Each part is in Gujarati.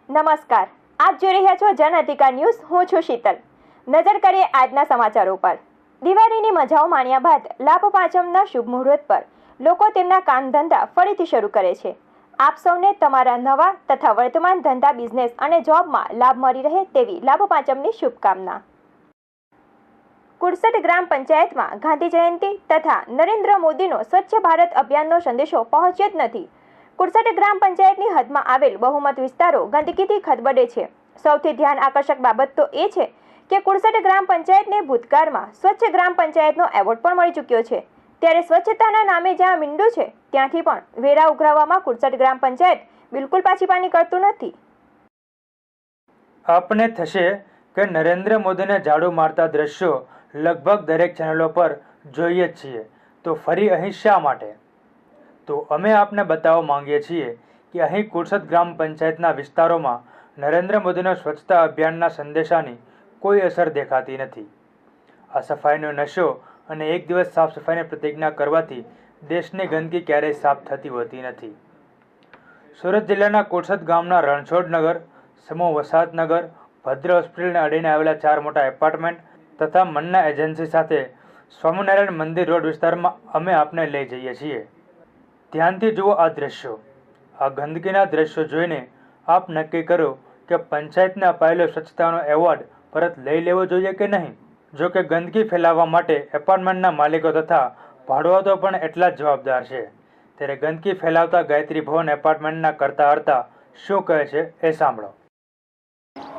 નમસ્કાર, આપ જોઈ રહ્યા છો જન અધિકાર ન્યૂઝ. હું છું શીતલ. નજર કરીએ આજના સમાચારો પર. દિવાળીની મજાઓ માણ્યા બાદ લાભ પાંચમના શુભ મુહૂર્ત પર લોકો તેમના કામ ધંધા ફરીથી શરૂ કરે છે. આપ સૌને તમારા નવા તથા વર્તમાન ધંધા, બિઝનેસ અને જોબમાં લાભ મળી રહે તેવી લાભ પાંચમની શુભકામના. કુરસદ ગ્રામ પંચાયતમાં ગાંધી જયંતિ તથા નરેન્દ્ર મોદીનો સ્વચ્છ ભારત અભિયાનનો સંદેશો પહોંચ્યો જ નથી. કુરસદ ગ્રામ પંચાયતની હદમાં આવેલ બહુમત વિસ્તારો ગંદકીથી ખદબડે છે. સૌથી ધ્યાન આકર્ષક બાબત તો એ છે કે કુરસદ ગ્રામ પંચાયતને ભૂતકાળમાં સ્વચ્છ ગ્રામ પંચાયતનો એવોર્ડ પણ મળી ચૂક્યો છે. ત્યારે સ્વચ્છતાના નામે જ્યાં મીંડું છે ત્યાંથી પણ વેરા ઉઘરાવવામાં કુરસદ ગ્રામ પંચાયત બિલકુલ પાછીપાની કરતું નથી. આપને થશે કે નરેન્દ્ર મોદીને ઝાડુ મારતા દ્રશ્યો લગભગ દરેક ચેનલો પર જોઈએ જ છીએ, તો ફરી અહીં શા માટે? તો અમે આપને બતાવવા માંગીએ છીએ કે અહીં કુરસદ ગ્રામ પંચાયતના વિસ્તારોમાં નરેન્દ્ર મોદીનો સ્વચ્છતા અભિયાનના સંદેશાની કોઈ અસર દેખાતી નથી. આ સફાઈનો નશો અને એક દિવસ સાફ સફાઈની પ્રતિજ્ઞા કરવાથી દેશની ગંદકી ક્યારેય સાફ થતી હોતી નથી. સુરત જિલ્લાના કુરસદ ગામના રણછોડનગર, સમૂહ વસાહતનગર, ભદ્ર હોસ્પિટલને અડીને આવેલા 4 મોટા એપાર્ટમેન્ટ તથા મન્ના એજન્સી સાથે સ્વામિનારાયણ મંદિર રોડ વિસ્તારમાં અમે આપને લઈ જઈએ છીએ. ધ્યાનથી જુઓ આ દ્રશ્યો. આ ગંદકીના દ્રશ્યો જોઈને આપ નક્કી કરો કે પંચાયતને અપાયેલો સ્વચ્છતાનો એવોર્ડ પરત લઈ લેવો જોઈએ કે નહીં. જો કે ગંદકી ફેલાવવા માટે એપાર્ટમેન્ટના માલિકો તથા ભાડુઆતો પણ એટલા જ જવાબદાર છે. ત્યારે ગંદકી ફેલાવતા ગાયત્રી ભવન એપાર્ટમેન્ટના કરતા હરતા શું કહે છે એ સાંભળો.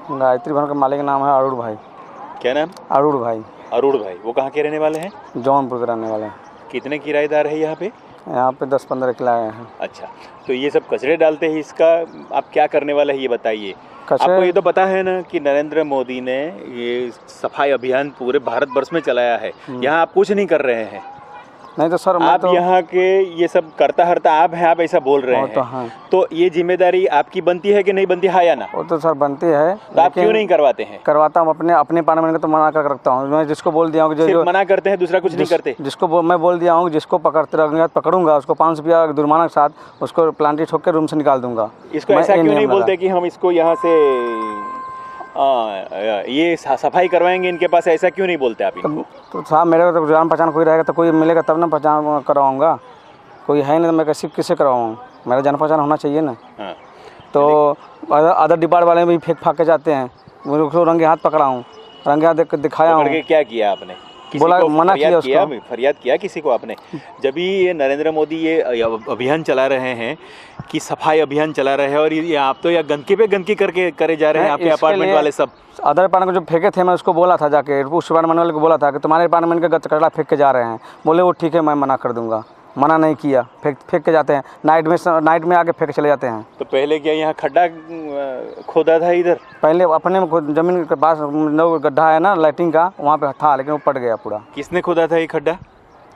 गायत्री भवन का मालिक नाम है अरुण भाई. क्या नाम? अरुण भाई. अरुण भाई. वो कहाँ के रहने वाले हैं? जौनपुर के रहने वाले हैं. कितने किराएदार है यहाँ पे? यहाँ पे 10-15 किराए हैं. अच्छा, तो ये सब कचरे डालते हैं, इसका आप क्या करने वाले हैं ये बताइए. आपको ये तो पता है ना कि नरेंद्र मोदी ने ये सफाई अभियान पूरे भारत वर्ष में चलाया है. यहाँ आप कुछ नहीं कर रहे हैं. नहीं तो सर, आप यहाँ के ये सब करता हरता आप हैं, आप ऐसा बोल रहे हैं. तो ये जिम्मेदारी आपकी बनती है कि नहीं बनती है या ना? वो तो सर बनती है. तो आप क्यों नहीं करवाते हैं? करवाता हूँ अपने अपार्टमेंट को, तो मना कर रखता हूँ. मैं जिसको बोल दिया हूँ जो मना करते हैं, दूसरा कुछ नहीं करते. जिसको मैं बोल दिया हूँ जिसको पकड़ूंगा उसको 500 रुपया जुर्माना के साथ उसको प्लांटी ठोक के रूम से निकाल दूंगा. इसको ऐसा क्यों नहीं बोलते कि हम इसको यहाँ से ये सफाई करवाएंगे इनके पास, ऐसा क्यों नहीं बोलते आप इनको? तो साहब मेरे को तो जान पहचान कोई रहेगा तो कोई मिलेगा तब ना पहचान करवाऊंगा. कोई है नहीं तो मैं किससे करवाऊँ? मेरा जान पहचान होना चाहिए ना. तो अदर डिपार्ट वाले भी फेंक फाक के जाते हैं. उसको रंगे हाथ पकड़ा हूँ, रंगे हाथ दिखाया हूँ. क्या किया आपने? बोला मना किया उसको. फरियाद किया किसी को आपने? जब भी ये नरेंद्र मोदी ये अभियान चला रहे हैं कि सफाई अभियान चला रहे हैं और ये आप तो या गंदगी पे गंदगी करके करे जा रहे हैं आपके अपार्टमेंट वाले सब. अदर अपार्टमेंट को जो फेंके थे मैं उसको बोला था जाके, उस अपार्टमेंट वाले को बोला था कि तुम्हारे अपार्टमेंट का कचरा फेंक के जा रहे हैं. बोले वो ठीक है मैं मना कर दूंगा. मना नहीं किया, फेंक के जाते हैं. नाइट में आके फेंक चले जाते हैं. तो पहले क्या यहाँ खड्डा खोदा था इधर? पहले अपने जमीन के पास गड्ढा है ना लाइटिंग का, वहाँ पे था लेकिन वो पट गया पूरा. किसने खोदा था ये खड्डा?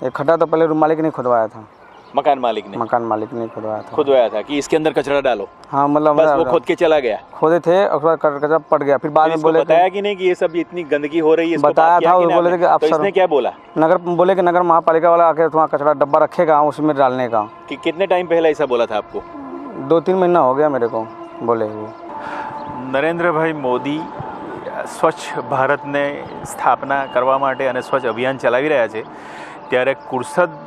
ये खड्डा तो पहले मालिक ने खुदवाया था. मकान मालिक ने खुदवाया था कि इसके अंदर कचरा डालो. हाँ, मतलब बस वो खुद के चला गया. खोदे थे और कचरा पट गया. फिर बाद में बोले बताया कि नहीं कि ये सब इतनी गंदगी हो रही है? बताया था. वो बोले थे कि अफसर. इसने क्या बोला? बोले कि नगर महापालिका वाला आके वहाँ कचरा डब्बा रखेगा उसमें डालने का. कि कितने टाइम पहले ऐसा बोला था आपको? 2-3 महीना हो गया मेरे को बोले हुए. નરેન્દ્રભાઈ મોદી સ્વચ્છ ભારતને સ્થાપના કરવા માટે અને સ્વચ્છ અભિયાન ચલાવી રહ્યા છે ત્યારે કુરસદ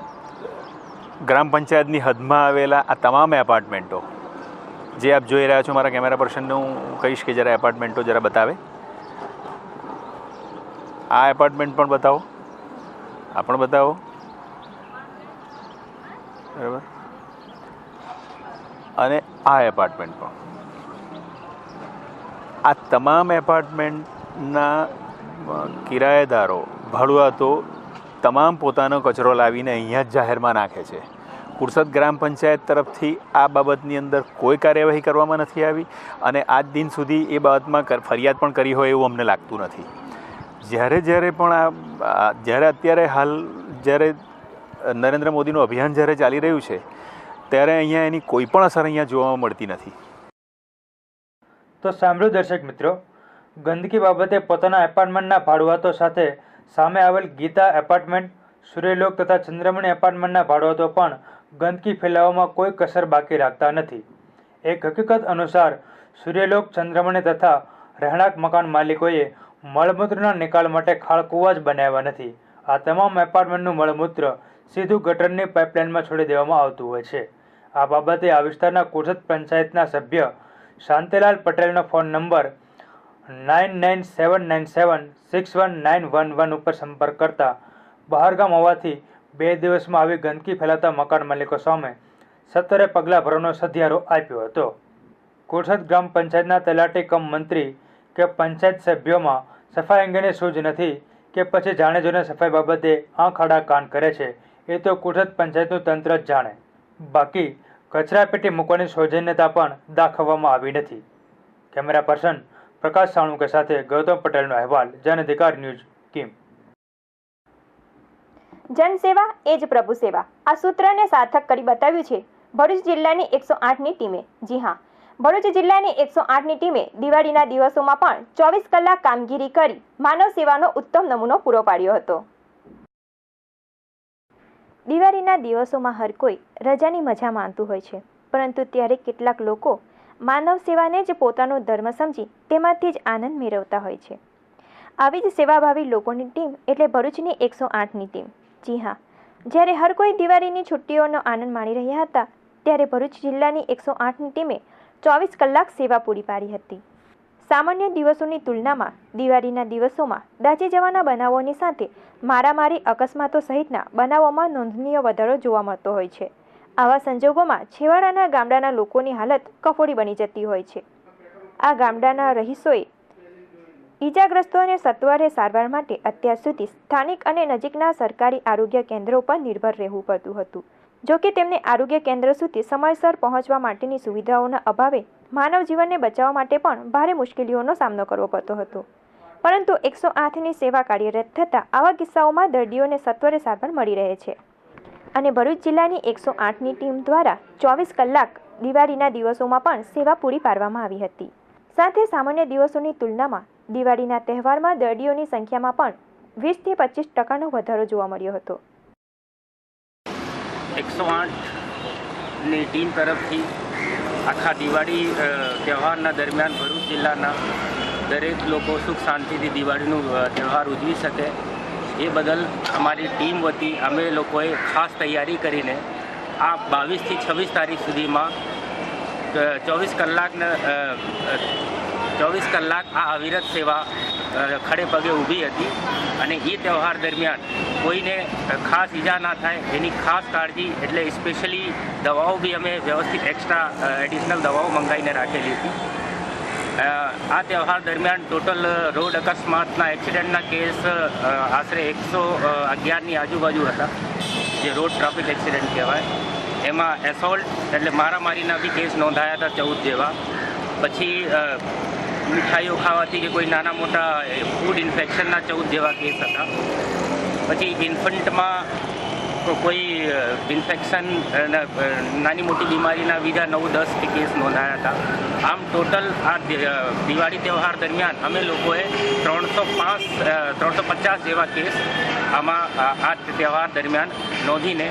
ગ્રામ પંચાયતની હદમાં આવેલા આ તમામ એપાર્ટમેન્ટો જે આપ જોઈ રહ્યા છો, મારા કેમેરા પર્સનને હું કહીશ કે જરા એપાર્ટમેન્ટો જરા બતાવે. આ એપાર્ટમેન્ટ પણ બતાવો, આ પણ બતાવો. બરાબર. અને આ એપાર્ટમેન્ટ પણ. આ તમામ એપાર્ટમેન્ટના કિરાયેદારો, ભાડુઆતો તમામ પોતાનો કચરો લાવીને અહીંયા જ જાહેરમાં નાખે છે. કુરસદ ગ્રામ પંચાયત તરફથી આ બાબતની અંદર કોઈ કાર્યવાહી કરવામાં નથી આવી અને આજ દિન સુધી એ બાબતમાં ફરિયાદ પણ કરી હોય એવું અમને લાગતું નથી. જ્યારે પણ જ્યારે અત્યારે હાલ જ્યારે નરેન્દ્ર મોદીનું અભિયાન જ્યારે ચાલી રહ્યું છે ત્યારે અહીંયા એની કોઈ પણ અસર અહીંયા જોવા મળતી નથી. તો સાંભળ્યું દર્શક મિત્રો, ગંદકી બાબતે પોતાના એપાર્ટમેન્ટના ભાડુઆતો સાથે સામે આવેલ ગીતા એપાર્ટમેન્ટ, સૂર્યલોક તથા ચંદ્રમણી એપાર્ટમેન્ટના ભાડુઆતો પણ ગંદકી ફેલાવવામાં કોઈ કસર બાકી રાખતા નથી. એક હકીકત અનુસાર સૂર્યલોક, ચંદ્રમણી તથા રહેણાંક મકાન માલિકોએ મળમૂત્રના નિકાલ માટે ખાળકૂવા જ બનાવ્યા નથી. આ તમામ એપાર્ટમેન્ટનું મળમૂત્ર સીધું ગટરની પાઇપલાઇનમાં છોડી દેવામાં આવતું હોય છે. આ બાબતે આ વિસ્તારના કુરસદ પંચાયતના સભ્ય શાંતિલાલ પટેલનો ફોન નંબર 9979761911 ઉપર સંપર્ક કરતા બહારગામ હોવાથી 2 દિવસમાં આવી ગંદકી ફેલાતા મકાન માલિકો સામે સત્વરે પગલાં ભરવાનો સધિયારો આપ્યો હતો. કુરસદ ગ્રામ પંચાયતના તલાટી કમ મંત્રી કે પંચાયત સભ્યોમાં સફાઈ અંગેની સૂઝ નથી કે પછી જાણે જોઈને સફાઈ બાબતે આંખ આડા કાન કરે છે, એ તો કુરસદ પંચાયતનું તંત્ર જ જાણે. બાકી કચરાપેટી મૂકવાની સૌજન્યતા પણ દાખવવામાં આવી નથી. કેમેરા પર્સન પ્રકાશ સાણુકે સાથે ગૌતમ પટેલનો અહેવાલ, જન અધિકાર ન્યૂઝ કીમ. જનસેવા એ જ પ્રભુ સેવા, આ સૂત્રને સાર્થક કરી બતાવ્યું છે ભરૂચ જિલ્લાની 108ની ટીમે. જી હા, ભરૂચ જિલ્લાની 108ની ટીમે દિવાળીના દિવસોમાં પણ 24 કલાક કામગીરી કરી માનવ સેવાનો ઉત્તમ નમૂનો પૂરો પાડ્યો હતો. દિવાળીના દિવસોમાં હર કોઈ રજાની મજા માણતું હોય છે, પરંતુ ત્યારે કેટલાક લોકો માનવ સેવાને જ પોતાનો ધર્મ સમજી તેમાંથી જ આનંદ મેળવતા હોય છે. આવી જ સેવાભાવી લોકોની ટીમ એટલે ભરૂચની 108ની ટીમ. જી હા, જ્યારે હર કોઈ દિવાળીની છુટ્ટીઓનો આનંદ માણી રહ્યા હતા, ત્યારે ભરૂચ જિલ્લાની 108ની ટીમે 24 કલાક સેવા પૂરી પાડી હતી. સામાન્ય દિવસોની તુલનામાં દિવાળીના દિવસોમાં દાઝી જવાના બનાવોની સાથે મારામારી, અકસ્માતો સહિતના બનાવોમાં નોંધનીય વધારો જોવા મળતો હોય છે. આવા સંજોગોમાં છેવાડાના ગામડાના લોકોની હાલત કફોડી બની જતી હોય છે. આ ગામડાના રહીશોએ ઈજાગ્રસ્તોને સત્વરે સારવાર માટે અત્યાર સુધી સ્થાનિક અને નજીકના સરકારી આરોગ્ય કેન્દ્રો પર નિર્ભર રહેવું પડતું હતું. જો કે તેમને આરોગ્ય કેન્દ્ર સુધી સમયસર પહોંચવા માટેની સુવિધાઓના અભાવે માનવ જીવનને બચાવવા માટે પણ ભારે મુશ્કેલીઓનો સામનો કરવો પડતો હતો. પરંતુ 108ની સેવા કાર્યરત થતાં આવા કિસ્સાઓમાં દર્દીઓને સત્વરે સારવાર મળી રહે છે. અને ભરૂચ જિલ્લાની 108ની ટીમ દ્વારા 24 કલાક દિવાળીના દિવસોમાં પણ સેવા પૂરી પાડવામાં આવી હતી. સાથે સામાન્ય દિવસોની તુલનામાં દિવાળીના તહેવારમાં દર્દીઓની સંખ્યામાં પણ 20થી 25% વધારો જોવા મળ્યો હતો. 108ની ટીમ તરફથી આખા દિવાળી તહેવારના દરમિયાન ભરૂચ જિલ્લાના દરેક લોકો સુખ શાંતિથી દિવાળીનું તહેવાર ઉજવી શકે એ બદલ અમારી ટીમ વતી અમે લોકોએ ખાસ તૈયારી કરીને આ 22થી 26 તારીખ સુધીમાં 24 કલાક આ અવિરત સેવા ખડે પગે ઊભી હતી. અને એ તહેવાર દરમિયાન કોઈને ખાસ ઈજા ના થાય એની ખાસ કાળજી, એટલે સ્પેશિયલી દવાઓ બી અમે વ્યવસ્થિત એક્સ્ટ્રા એડિશનલ દવાઓ મંગાવીને રાખેલી હતી. આ તહેવાર દરમિયાન ટોટલ રોડ અકસ્માતના એક્સિડન્ટના કેસ આશરે 111ની આજુબાજુ હતા, જે રોડ ટ્રાફિક એક્સિડન્ટ કહેવાય. એમાં એસોલ્ટ એટલે મારામારીના બી કેસ નોંધાયા હતા 14 જેવા. પછી મીઠાઈઓ ખાવાથી કે કોઈ નાના મોટા ફૂડ ઇન્ફેક્શનના 14 જેવા કેસ હતા. પછી ઇન્ફન્ટમાં કોઈ ઇન્ફેક્શન નાની મોટી બીમારીના બીજા 9-10 કેસ નોંધાયા હતા. આમ ટોટલ આ દિવાળી તહેવાર દરમિયાન અમે લોકોએ 350 જેવા કેસ આમાં આ તહેવાર દરમિયાન નોંધીને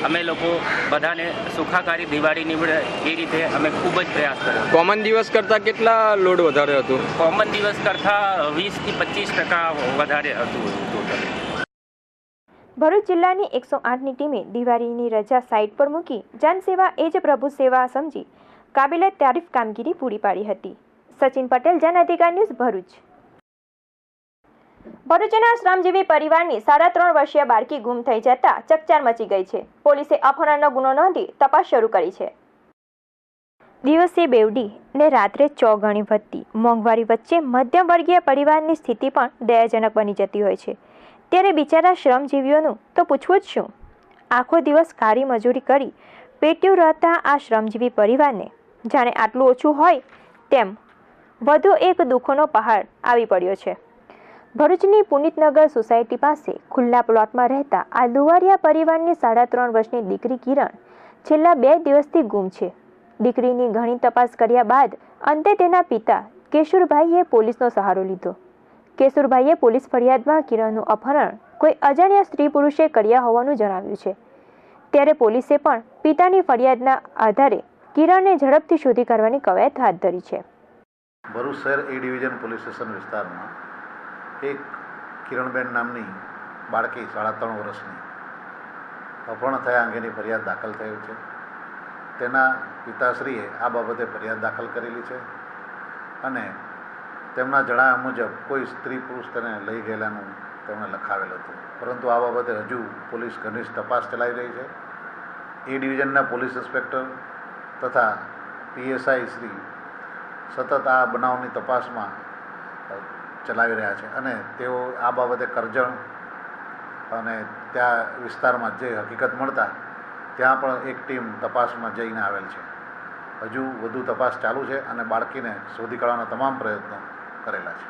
અમે લોકો બધાને સુખાકારી દિવાળી નીવડે એ રીતે અમે ખૂબ જ પ્રયાસ કર્યો. કોમન દિવસ કરતાં કેટલા લોડ વધારે હતું? કોમન દિવસ કરતાં 20થી 25% વધારે હતું ટોટલ. ભરૂચ જિલ્લાની 108ની ટીમે દિવાળીની રજા સાઇટ પર મૂકી જનસેવા એ જ પ્રભુ સેવા સમજી કાબિલે તારીફ કામગીરી પૂરી પાડી હતી. સચિન પટેલ, જન અધિકાર ન્યૂઝ, ભરૂચ. ભરૂચના શ્રમજીવી પરિવારની 3.5 વર્ષીય બાળકી ગુમ થઈ જતા ચકચાર મચી ગઈ છે. પોલીસે અપહરણનો ગુનો નોંધી તપાસ શરૂ કરી છે. દિવસે બેવડી ને રાત્રે ચોગણી વધતી મોંઘવારી વચ્ચે મધ્યમ વર્ગીય પરિવારની સ્થિતિ પણ દયાજનક બની જતી હોય છે. ત્યારે બિચારા શ્રમજીવીઓનું તો પૂછવું જ શું. આખો દિવસ કાળી મજૂરી કરી પેટ્યું રહેતા આ શ્રમજીવી પરિવારને જાણે આટલું ઓછું હોય તેમ વધુ એક દુઃખોનો પહાડ આવી પડ્યો છે. ભરૂચની પુનિતનગર સોસાયટી પાસે ખુલ્લા પ્લોટમાં રહેતા આ દુવારિયા પરિવારની 3.5 વર્ષની દીકરી કિરણ છેલ્લા 2 દિવસથી ગુમ છે. દીકરીની ઘણી તપાસ કર્યા બાદ અંતે તેના પિતા કેશુરભાઈએ પોલીસનો સહારો લીધો. કેશુરભાઈએ પોલીસ ફરિયાદમાં કિરણનું અપહરણ કોઈ અજાણ્યા સ્ત્રી પુરુષે કર્યા હોવાનું જણાવ્યું છે. ત્યારે પોલીસે પણ પિતાની ફરિયાદના આધારે કિરણને ઝડપથી શોધી કાઢવાની કવાયત હાથ ધરી છે. ભરૂચ શહેર એ ડિવિઝન પોલીસ સ્ટેશન વિસ્તારમાં એક કિરણબેન નામની બાળકી 3.5 વર્ષની અપહરણ થયા અંગેની ફરિયાદ દાખલ થયેલ છે. તેના પિતાશ્રીએ આ બાબતે ફરિયાદ દાખલ કરેલી છે અને તેમના જણાવ્યા મુજબ કોઈ સ્ત્રી પુરુષ તેને લઈ ગયેલાનું તેમણે લખાવેલ હતું, પરંતુ આ બાબતે હજુ પોલીસ ઘનિષ્ઠ તપાસ ચલાવી રહી છે. એ ડિવિઝનના પોલીસ ઇન્સ્પેક્ટર તથા PSI શ્રી સતત આ બનાવની તપાસમાં ચલાવી રહ્યા છે અને તેઓ આ બાબતે કરજણ અને ત્યાં વિસ્તારમાં જે હકીકત મળતા ત્યાં પણ એક ટીમ તપાસમાં જઈને આવેલ છે. હજુ વધુ તપાસ ચાલુ છે અને બાળકીને શોધી કાઢવાના તમામ પ્રયત્નો કરેલા છે.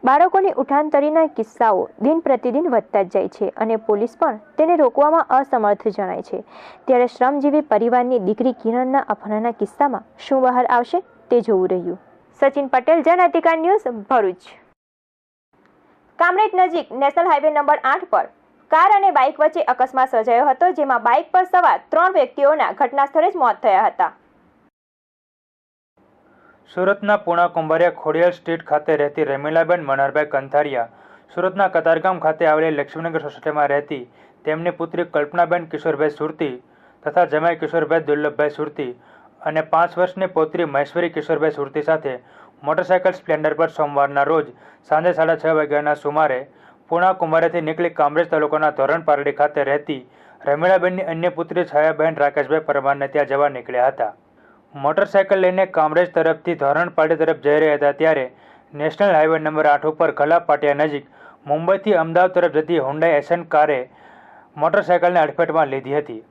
બાળકોની ઉઠાંતરીના કિસ્સાઓ દિન પ્રતિદિન વધતા જ જાય છે અને પોલીસ પણ તેને રોકવામાં અસમર્થ જણાય છે. ત્યારે શ્રમજીવી પરિવારની દીકરી કિરણના અપહરણના કિસ્સામાં શું બહાર આવશે તે જોવું રહ્યું. સચિન પટેલ, જન અધિકાર ન્યૂઝ, ભરૂચ. કામરેજ નજીક નેશનલ હાઈવે નંબર 8 પર કાર અને બાઇક વચ્ચે અકસ્માત સર્જાયો હતો, જેમાં બાઇક પર સવાર 3 વ્યક્તિઓના ઘટના સ્થળે જ મોત થયા હતા. સુરતના પૂણા કુંભારિયા ખોડિયાલ સ્ટ્રીટ ખાતે રહેતી રમીલાબેન મનહરભાઈ કંથારિયા, સુરતના કતારગામ ખાતે આવેલી લક્ષ્મીનગર સોસાયટીમાં રહેતી તેમની પુત્રી કલ્પનાબેન કિશોરભાઈ સુરતી તથા જમાઈ કિશોરભાઈ દુર્લભભાઈ સુરતી અને 5 વર્ષની પૌત્રી મહેશ્વરી કિશોરભાઈ સુરતી સાથે મોટરસાયકલ સ્પ્લેન્ડર પર સોમવારના રોજ સાંજે 6:30 વાગ્યાના સુમારે પૂણા કુંભારિયાથી નીકળી કામરેજ તાલુકાના ધોરણ પારડી ખાતે રહેતી રમીલાબેનની અન્ય પુત્રી છાયાબહેન રાકેશભાઈ પરમારને ત્યાં જવા નીકળ્યા હતા. મોટરસાયકલ લઈને કામરેજ તરફથી ધોરણ પારડી તરફ જઈ રહ્યા હતા ત્યારે નેશનલ હાઈવે નંબર 8 ઉપર ગલા પાટિયા નજીક મુંબઈથી અમદાવાદ તરફ જતી હુન્ડાઈ એશન કારે મોટરસાયકલને અડફેટમાં લીધી હતી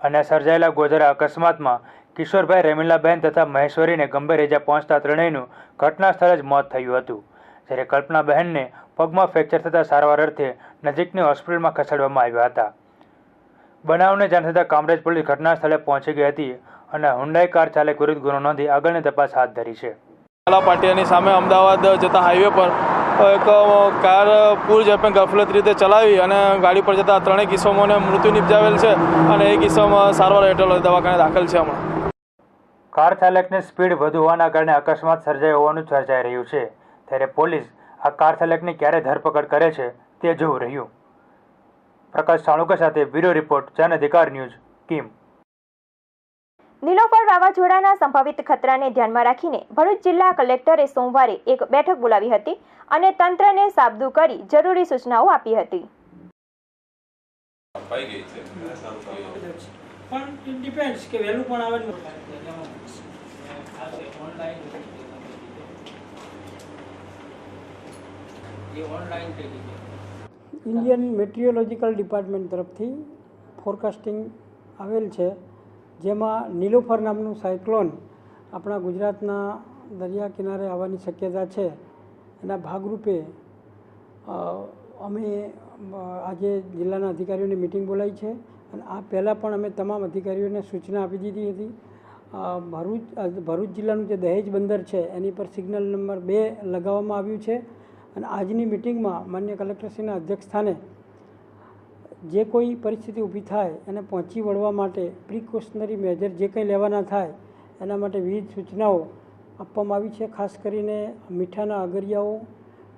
અને સર્જાયેલા ગોઝરા અકસ્માતમાં કિશોરભાઈ, રમીલાબેન તથા મહેશ્વરીને ગંભીર ઇજા પહોંચતા ત્રણેયનું ઘટના સ્થળે જ મોત થયું હતું. જ્યારે કલ્પનાબહેનને પગમાં ફ્રેક્ચર થતાં સારવાર અર્થે નજીકની હોસ્પિટલમાં ખસેડવામાં આવ્યા હતા. બનાવને જાણ થતાં કામરેજ પોલીસ ઘટના સ્થળે પહોંચી ગઈ હતી અને હુન્ડાઈ કાર ચાલક વિરુદ્ધ ગુનો નોંધી આગળની તપાસ હાથ ધરી છે. ગલા પાટિયાની સામે અમદાવાદ જતા હાઈવે પર એક કાર પૂર ઝડપે ગફલત રીતે ચલાવી અને ગાડી પર જતા 3 કિસ્સાઓને મૃત્યુ નિપજાવેલ છે અને એક કિસ્સામાં સારવાર હેઠળ દવાખાને દાખલ છે. હમણાં કાર ચાલકની સ્પીડ વધુ હોવાના કારણે અકસ્માત સર્જાયો હોવાનું ચર્ચાઈ રહ્યું છે. ત્યારે પોલીસ આ કાર ચાલકની ક્યારે ધરપકડ કરે છે તે જોવું રહ્યું. પ્રકાશ સાણુકા સાથે બ્યુરો રિપોર્ટ, જન અધિકાર ન્યૂઝ, કીમ. નીલોફર વાવાઝોડાના સંભવિત ખતરાને ધ્યાનમાં રાખીને ભરૂચ જિલ્લા કલેક્ટરે સોમવારે એક બેઠક બોલાવી હતી અને તંત્રને સાબદું કરી જરૂરી સૂચનાઓ આપી હતી. ઇન્ડિયન મેટ્રિયોલોજીકલ ડિપાર્ટમેન્ટ તરફથી ફોરકાસ્ટિંગ આવેલ છે, જેમાં નીલોફર નામનું સાયક્લોન આપણા ગુજરાતના દરિયા કિનારે આવવાની શક્યતા છે. એના ભાગરૂપે અમે આજે જિલ્લાના અધિકારીઓની મિટિંગ બોલાવી છે અને આ પહેલાં પણ અમે તમામ અધિકારીઓને સૂચના આપી દીધી હતી. ભરૂચ જિલ્લાનું જે દહેજ બંદર છે એની પર સિગ્નલ નંબર 2 લગાવવામાં આવ્યું છે અને આજની મિટિંગમાં માન્ય કલેક્ટરશ્રીના અધ્યક્ષસ્થાને જે કોઈ પરિસ્થિતિ ઊભી થાય એને પહોંચી વળવા માટે પ્રિકોશનરી મેજર જે કંઈ લેવાના થાય એના માટે વિવિધ સૂચનાઓ આપવામાં આવી છે. ખાસ કરીને મીઠાના અગરિયાઓ,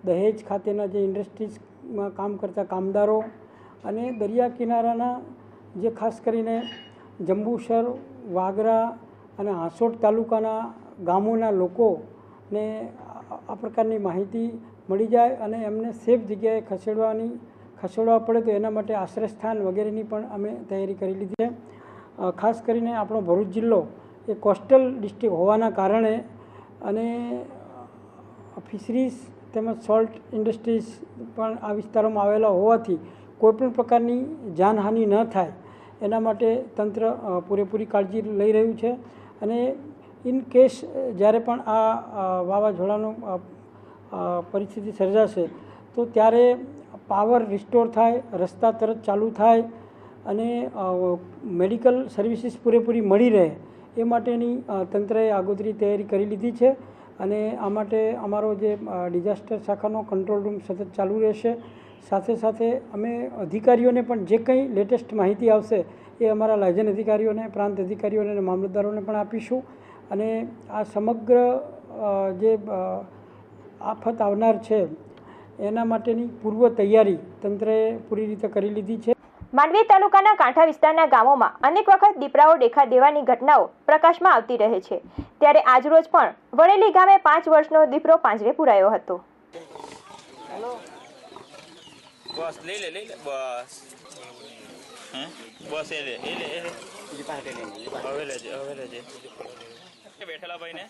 દહેજ ખાતેના જે ઇન્ડસ્ટ્રીઝમાં કામ કરતા કામદારો અને દરિયા કિનારાના જે ખાસ કરીને જંબુસર, વાગરા અને હાંસોટ તાલુકાના ગામોના લોકોને આ પ્રકારની માહિતી મળી જાય અને એમને સેફ જગ્યાએ ખસેડવા પડે તો એના માટે આશ્રયસ્થાન વગેરેની પણ અમે તૈયારી કરી લીધી છે. ખાસ કરીને આપણો ભરૂચ જિલ્લો એ કોસ્ટલ ડિસ્ટ્રિક્ટ હોવાના કારણે અને ફિશરીઝ તેમજ સોલ્ટ ઇન્ડસ્ટ્રીઝ પણ આ વિસ્તારોમાં આવેલા હોવાથી કોઈપણ પ્રકારની જાનહાનિ ન થાય એના માટે તંત્ર પૂરેપૂરી કાળજી લઈ રહ્યું છે અને ઇન કેસ જ્યારે પણ આ વાવાઝોડાનો પરિસ્થિતિ સર્જાશે તો ત્યારે પાવર રિસ્ટોર થાય, રસ્તા તરત ચાલુ થાય અને મેડિકલ સર્વિસીસ પૂરેપૂરી મળી રહે એ માટેની તંત્રએ આગોતરી તૈયારી કરી લીધી છે અને આ માટે અમારો જે ડિઝાસ્ટર શાખાનો કંટ્રોલ રૂમ સતત ચાલુ રહેશે. સાથે સાથે અમે અધિકારીઓને પણ જે કંઈ લેટેસ્ટ માહિતી આવશે એ અમારા લાયઝન અધિકારીઓને, પ્રાંત અધિકારીઓને અને મામલતદારોને પણ આપીશું અને આ સમગ્ર જે આફત આવનાર છે એના માટેની પૂર્વ તૈયારી તંત્રએ પૂરી રીતે કરી લીધી છે. માંડવી તાલુકાના કાંઠા વિસ્તારના ગામોમાં અનેક વખત દીપડાઓ દેખા દેવાની ઘટનાઓ પ્રકાશમાં આવતી રહે છે. ત્યારે આજરોજ પણ વડેલી ગામે 5 વર્ષનો દીપડો પાંજરે પુરાયો હતો. બસ લઈ લે બસ બસ એ લે હવે લેજે બેઠેલા ભાઈ ને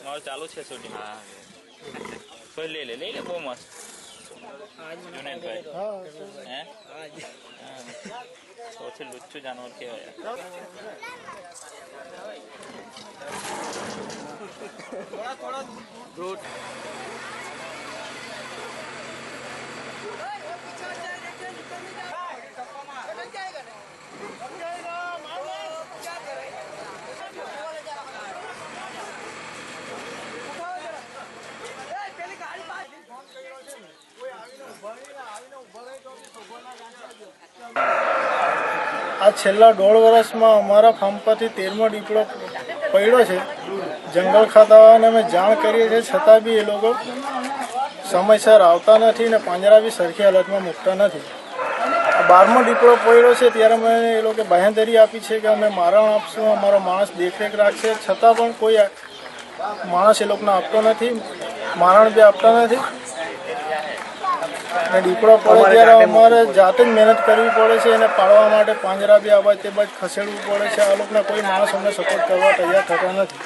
મારું ચાલુ છે શૂટિંગ. હા તો લઈ લે બહુ મસ્ત જુનેદભાઈ હે સૌથી લુચ્ચું જાનવર કહેવાય. આ છેલ્લા 1.5 વર્ષમાં અમારા ફાર્મ પરથી 13મો દીપડો પડ્યો છે. જંગલ ખાતાવાળાને અમે જાણ કરીએ છીએ છતાં બી એ લોકો સમયસર આવતા નથી ને પાંજરા બી સરખી હાલતમાં મૂકતા નથી. 12મો દીપડો પડ્યો છે ત્યારે અમે એ લોકો બાંહેધરી આપી છે કે અમે મારણ આપશું, અમારો માણસ દેખરેખ રાખશે, છતાં પણ કોઈ માણસ એ લોકોને આપતો નથી, મારણ બી આપતા નથી. અને દીપડો પડે ત્યારે અમારે જાતે જ મહેનત કરવી પડે છે. એને પાડવા માટે પાંજરા બી આ બાજુ તે બાજુ ખસેડવું પડે છે. આ લોકોને કોઈ માણસ અમને સપોર્ટ કરવા તૈયાર થતા નથી.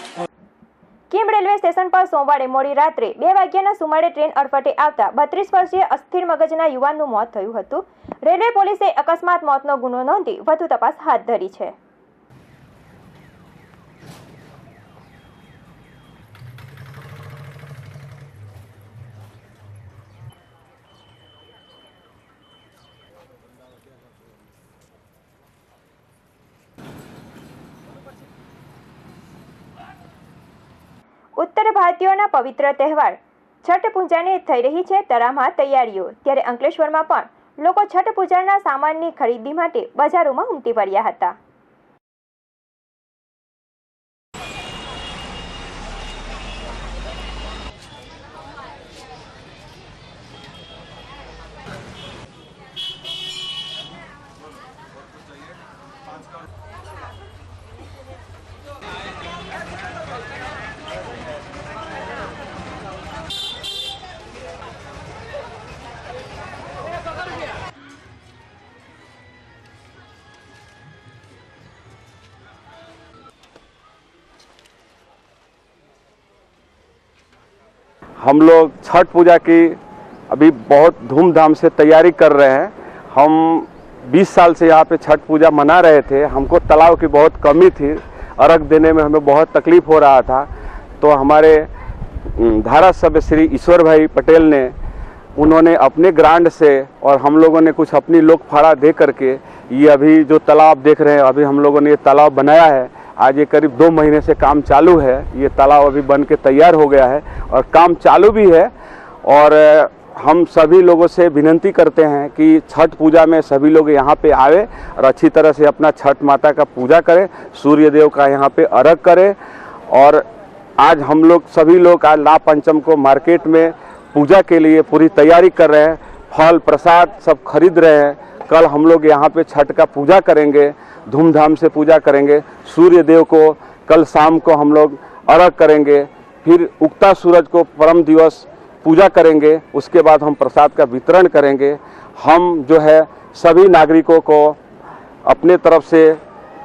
કિમ રેલવે સ્ટેશન પર સોમવારે મોડી રાત્રે 2 વાગ્યાના સુમારે ટ્રેન અડફટે આવતા 32 વર્ષીય અસ્થિર મગજના યુવાનનું મોત થયું હતું. રેલવે પોલીસે અકસ્માત મોતનો ગુનો નોંધી વધુ તપાસ હાથ ધરી છે. ઉત્તર ભારતીયોના પવિત્ર તહેવાર છઠ પૂજાને થઈ રહી છે તડામાર તૈયારીઓ. ત્યારે અંકલેશ્વરમાં પણ લોકો છઠ પૂજાના સામાનની ખરીદી માટે બજારોમાં ઉમટી પડ્યા હતા. हम लोग छठ पूजा की अभी बहुत धूमधाम से तैयारी कर रहे हैं. हम 20 साल से यहाँ पे छठ पूजा मना रहे थे. हमको तालाब की बहुत कमी थी, अर्घ देने में हमें बहुत तकलीफ हो रहा था. तो हमारे धारासभ्य श्री ईश्वर भाई पटेल ने उन्होंने अपने ग्रांड से और हम लोगों ने कुछ अपनी लोक फाड़ा दे करके ये अभी जो तालाब देख रहे हैं, अभी हम लोगों ने ये तालाब बनाया है. आज ये करीब 2 महीने से काम चालू है. ये तालाब अभी बन के तैयार हो गया है और काम चालू भी है. और हम सभी लोगों से विनती करते हैं कि छठ पूजा में सभी लोग यहाँ पे आवे और अच्छी तरह से अपना छठ माता का पूजा करें, सूर्य देव का यहाँ पे अर्घ करें. और आज हम लोग सभी लोग आज नाग पंचम को मार्केट में पूजा के लिए पूरी तैयारी कर रहे हैं. फल प्रसाद सब खरीद रहे हैं. कल हम लोग यहाँ पे छठ का पूजा करेंगे, धूमधाम से पूजा करेंगे. सूर्य देव को कल शाम को हम लोग अर्घ करेंगे. फिर उगता सूरज को परम दिवस पूजा करेंगे. उसके बाद हम प्रसाद का वितरण करेंगे. हम जो है सभी नागरिकों को अपने तरफ से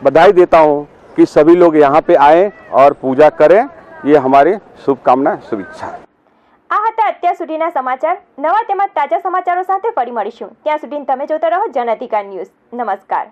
बधाई देता हूँ कि सभी लोग यहाँ पे आएँ और पूजा करें. ये हमारी शुभकामना शुभेच्छा. આ હતા અત્યાર સુધીના સમાચાર. નવા તેમજ તાજા સમાચારો સાથે ફરી મળીશું. ત્યાં સુધી તમે જોતા રહો જન અધિકાર ન્યૂઝ. નમસ્કાર.